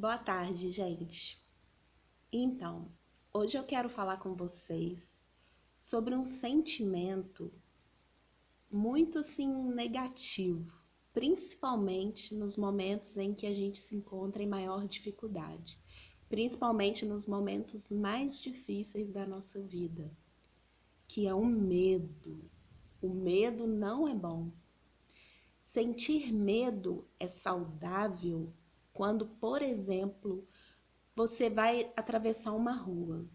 Boa tarde, gente. Então, hoje eu quero falar com vocês sobre um sentimento muito assim negativo, principalmente nos momentos em que a gente se encontra em maior dificuldade, principalmente nos momentos mais difíceis da nossa vida, que é o medo. O medo não é bom. Sentir medo é saudável quando, por exemplo, você vai atravessar uma rua.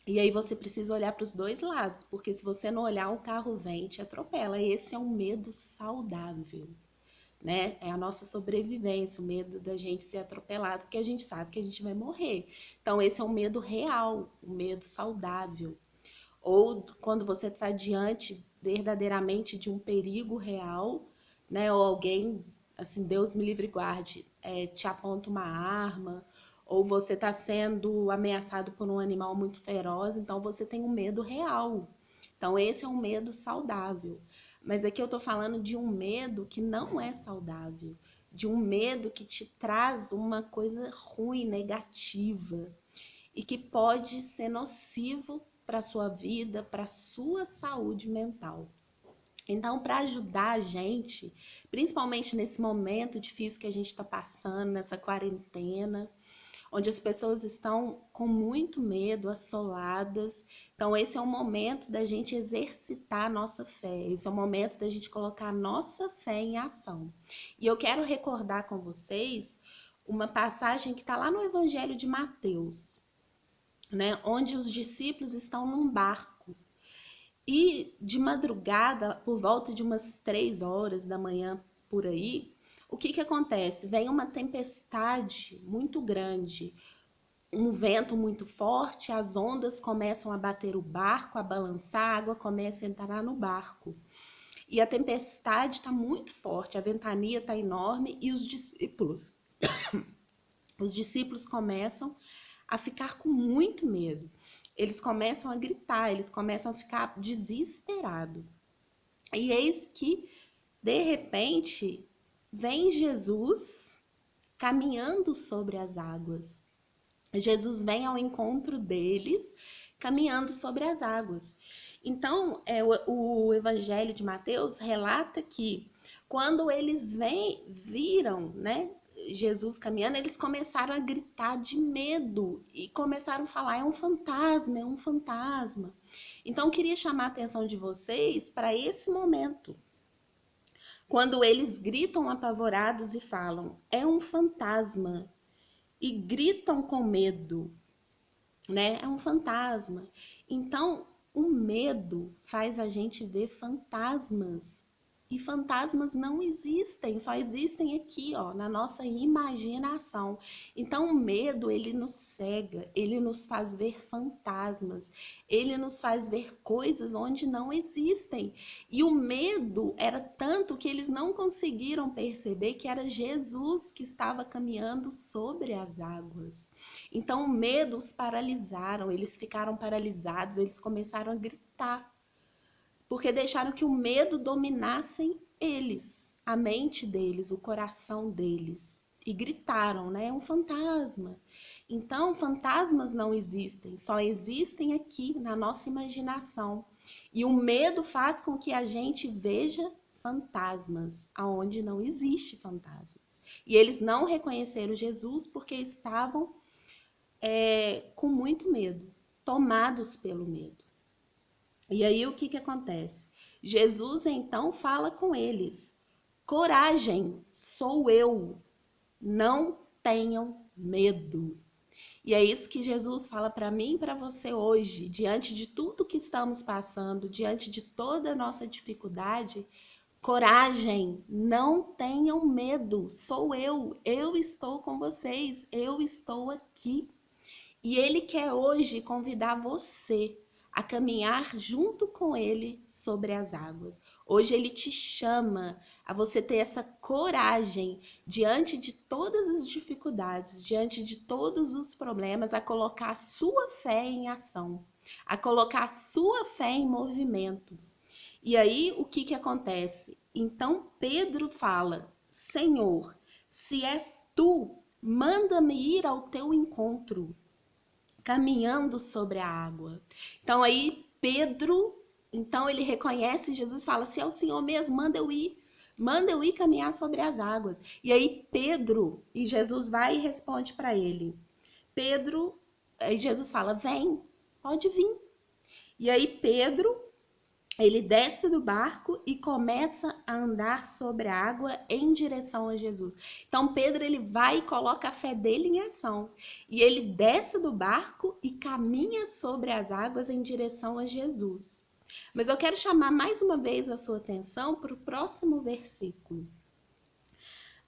E aí você precisa olhar para os dois lados, porque se você não olhar, o carro vem e te atropela. Esse é um medo saudável, né? É a nossa sobrevivência, o medo da gente ser atropelado, porque a gente sabe que a gente vai morrer. Então esse é um medo real, um medo saudável. Ou quando você está diante verdadeiramente de um perigo real, né? Ou alguém, assim, Deus me livre e guarde, te aponta uma arma, ou você está sendo ameaçado por um animal muito feroz, então você tem um medo real. Então esse é um medo saudável. Mas aqui eu estou falando de um medo que não é saudável, de um medo que te traz uma coisa ruim, negativa, e que pode ser nocivo para a sua vida, para a sua saúde mental. Então, para ajudar a gente, principalmente nesse momento difícil que a gente está passando, nessa quarentena, onde as pessoas estão com muito medo, assoladas. Então, esse é o momento da gente exercitar a nossa fé, esse é o momento da gente colocar a nossa fé em ação. E eu quero recordar com vocês uma passagem que está lá no Evangelho de Mateus, né, onde os discípulos estão num barco. E de madrugada, por volta de umas 3 horas da manhã por aí, o que acontece? Vem uma tempestade muito grande, um vento muito forte, as ondas começam a bater o barco, a balançar, a água começa a entrar no barco. E a tempestade está muito forte, a ventania está enorme e os discípulos começam a ficar com muito medo. Eles começam a gritar, eles começam a ficar desesperados. E eis que, de repente, vem Jesus caminhando sobre as águas. Jesus vem ao encontro deles, caminhando sobre as águas. Então, o Evangelho de Mateus relata que quando eles viram, né, Jesus caminhando, eles começaram a gritar de medo e começaram a falar: é um fantasma, é um fantasma. Então, eu queria chamar a atenção de vocês para esse momento, quando eles gritam apavorados e falam: é um fantasma, e gritam com medo, né? É um fantasma. Então, o medo faz a gente ver fantasmas. E fantasmas não existem, só existem aqui, ó, na nossa imaginação. Então, o medo, ele nos cega, ele nos faz ver fantasmas, ele nos faz ver coisas onde não existem. E o medo era tanto que eles não conseguiram perceber que era Jesus que estava caminhando sobre as águas. Então, o medo os paralisaram, eles ficaram paralisados, eles começaram a gritar, porque deixaram que o medo dominasse eles, a mente deles, o coração deles. E gritaram, né? É um fantasma. Então, fantasmas não existem, só existem aqui na nossa imaginação. E o medo faz com que a gente veja fantasmas, aonde não existe fantasmas. E eles não reconheceram Jesus porque estavam com muito medo, tomados pelo medo. E aí o que acontece? Jesus então fala com eles: coragem, sou eu, não tenham medo. E é isso que Jesus fala para mim e para você hoje, diante de tudo que estamos passando, diante de toda a nossa dificuldade. Coragem, não tenham medo, sou eu estou com vocês, eu estou aqui. E ele quer hoje convidar você a caminhar junto com ele sobre as águas. Hoje ele te chama a você ter essa coragem diante de todas as dificuldades, diante de todos os problemas, a colocar a sua fé em ação, a colocar a sua fé em movimento. E aí o que acontece? Então Pedro fala: Senhor, se és tu, manda-me ir ao teu encontro, caminhando sobre a água. Então aí Pedro, então ele reconhece Jesus, fala, se é o Senhor mesmo, manda eu ir caminhar sobre as águas. E aí Pedro, e Jesus vai e responde para ele. Pedro, aí Jesus fala, vem, pode vir. E aí Pedro, ele desce do barco e começa a andar sobre a água em direção a Jesus. Então Pedro, ele vai e coloca a fé dele em ação. E ele desce do barco e caminha sobre as águas em direção a Jesus. Mas eu quero chamar mais uma vez a sua atenção para o próximo versículo.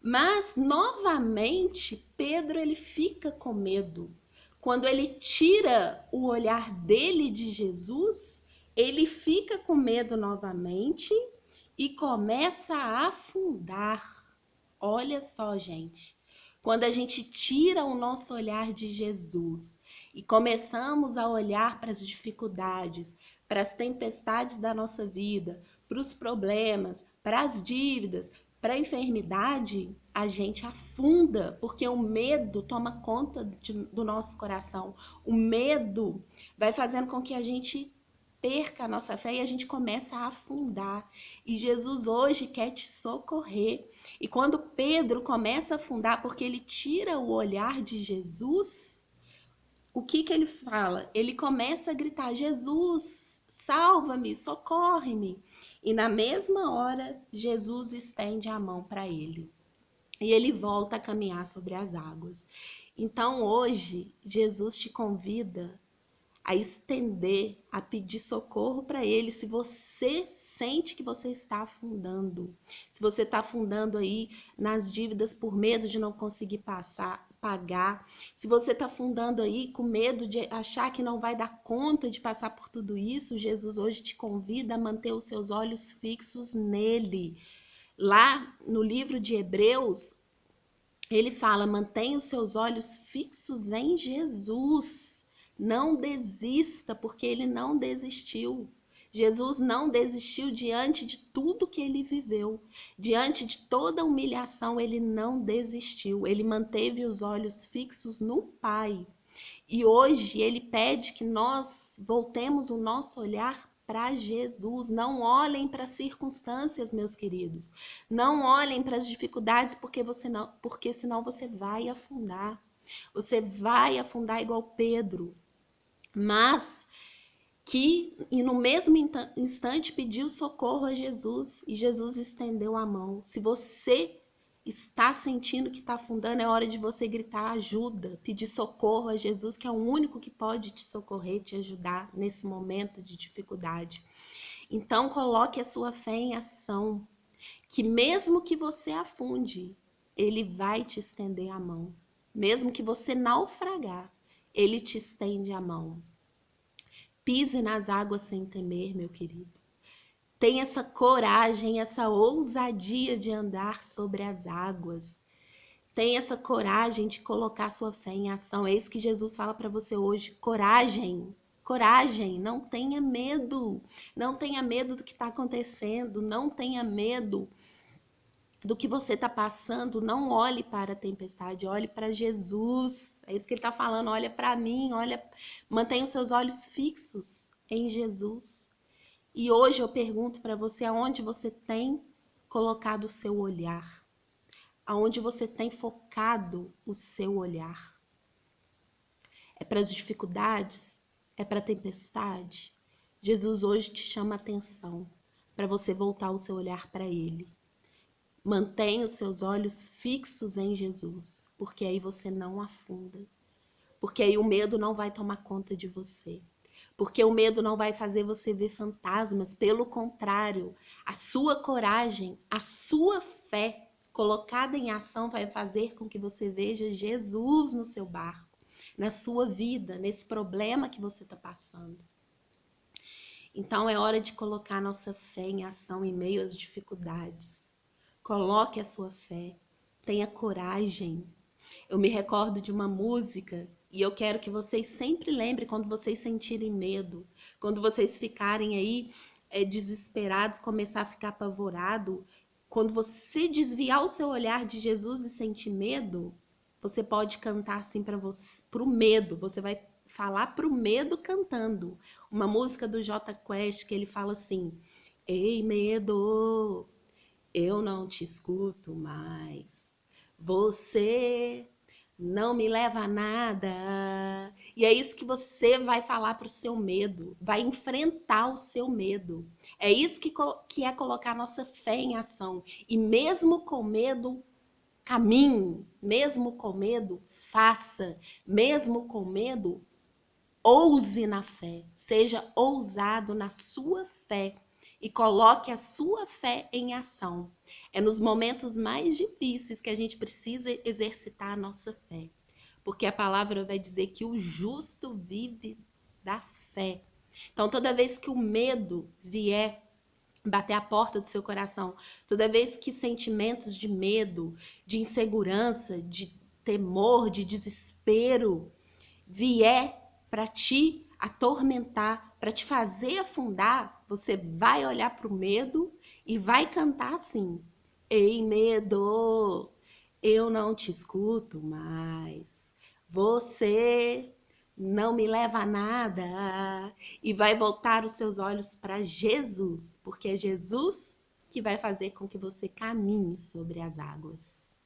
Mas, novamente, Pedro, ele fica com medo. Quando ele tira o olhar dele de Jesus, ele fica com medo novamente e começa a afundar. Olha só, gente. Quando a gente tira o nosso olhar de Jesus e começamos a olhar para as dificuldades, para as tempestades da nossa vida, para os problemas, para as dívidas, para a enfermidade, a gente afunda, porque o medo toma conta do nosso coração. O medo vai fazendo com que a gente perca a nossa fé e a gente começa a afundar. E Jesus hoje quer te socorrer. E quando Pedro começa a afundar, porque ele tira o olhar de Jesus, o que ele fala? Ele começa a gritar, Jesus, salva-me, socorre-me. E na mesma hora, Jesus estende a mão para ele. E ele volta a caminhar sobre as águas. Então hoje, Jesus te convida a estender, a pedir socorro para ele, se você sente que você está afundando. Se você está afundando aí nas dívidas por medo de não conseguir pagar. Se você está afundando aí com medo de achar que não vai dar conta de passar por tudo isso, Jesus hoje te convida a manter os seus olhos fixos nele. Lá no livro de Hebreus, ele fala, mantenha os seus olhos fixos em Jesus. Não desista, porque ele não desistiu. Jesus não desistiu diante de tudo que ele viveu. Diante de toda a humilhação, ele não desistiu. Ele manteve os olhos fixos no Pai. E hoje ele pede que nós voltemos o nosso olhar para Jesus. Não olhem para as circunstâncias, meus queridos. Não olhem para as dificuldades, porque senão você vai afundar. Você vai afundar igual Pedro. Mas e no mesmo instante pediu socorro a Jesus e Jesus estendeu a mão. Se você está sentindo que está afundando, é hora de você gritar ajuda, pedir socorro a Jesus, que é o único que pode te socorrer, te ajudar nesse momento de dificuldade. Então coloque a sua fé em ação, que mesmo que você afunde, ele vai te estender a mão. Mesmo que você naufragar, ele te estende a mão. Pise nas águas sem temer, meu querido. Tenha essa coragem, essa ousadia de andar sobre as águas. Tenha essa coragem de colocar sua fé em ação. É isso que Jesus fala para você hoje. Coragem, coragem. Não tenha medo. Não tenha medo do que está acontecendo. Não tenha medo do que você está passando. Não olhe para a tempestade, olhe para Jesus. É isso que ele está falando. Olha para mim, mantenha os seus olhos fixos em Jesus. E hoje eu pergunto para você, aonde você tem colocado o seu olhar? Aonde você tem focado o seu olhar? É para as dificuldades? É para a tempestade? Jesus hoje te chama a atenção para você voltar o seu olhar para ele. Mantenha os seus olhos fixos em Jesus, porque aí você não afunda. Porque aí o medo não vai tomar conta de você. Porque o medo não vai fazer você ver fantasmas. Pelo contrário, a sua coragem, a sua fé colocada em ação vai fazer com que você veja Jesus no seu barco, na sua vida, nesse problema que você está passando. Então é hora de colocar nossa fé em ação em meio às dificuldades. Coloque a sua fé, tenha coragem. Eu me recordo de uma música e eu quero que vocês sempre lembrem quando vocês sentirem medo, quando vocês ficarem aí desesperados, começar a ficar apavorado, quando você desviar o seu olhar de Jesus e sentir medo, você pode cantar assim para você, pro medo. Você vai falar pro medo cantando. Uma música do Jota Quest que ele fala assim: Ei, medo, eu não te escuto mais. Você não me leva a nada. E é isso que você vai falar pro seu medo. Vai enfrentar o seu medo. É isso que é colocar nossa fé em ação. E mesmo com medo, caminhe. Mesmo com medo, faça. Mesmo com medo, ouse na fé. Seja ousado na sua fé. E coloque a sua fé em ação. É nos momentos mais difíceis que a gente precisa exercitar a nossa fé. Porque a palavra vai dizer que o justo vive da fé. Então, toda vez que o medo vier bater a porta do seu coração, toda vez que sentimentos de medo, de insegurança, de temor, de desespero vier para te atormentar, para te fazer afundar, você vai olhar para o medo e vai cantar assim: Ei, medo, eu não te escuto mais. Você não me leva a nada. E vai voltar os seus olhos para Jesus, porque é Jesus que vai fazer com que você caminhe sobre as águas.